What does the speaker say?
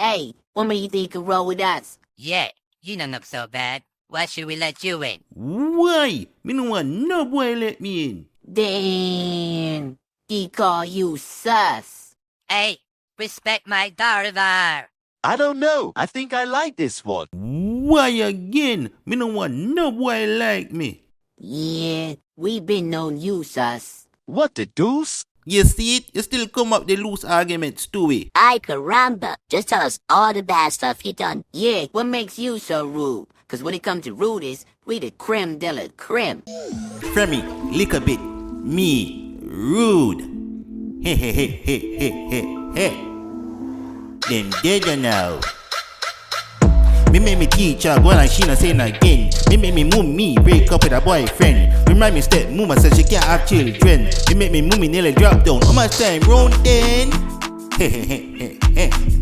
Hey, what made you think you could roll with us? Yeah, you don't look so bad. Why should we let you in? Why? Me no want no boy let me in. Damn, he call you sus. Hey, respect my driver. I don't know. I think I like this one. Why again? Me no want no boy like me. Yeah, we been known you sus. What the deuce? You see it? You still come up the loose arguments to it. Ay caramba, just tell us all the bad stuff you done. Yeah, what makes you so rude? Cause when it comes to rudeness, we the creme de la creme. Fremy, lick a bit. Me, rude. Hey, hey, hey, hey, hey, hey, hey. Them dead now. Me make me teacher go and she not saying again. Me make me mummy break up with a boyfriend. Remind me step mama said she can't have children. Me make me mummy nearly drop down. How much time round then? Hey, hey, hey, hey, hey.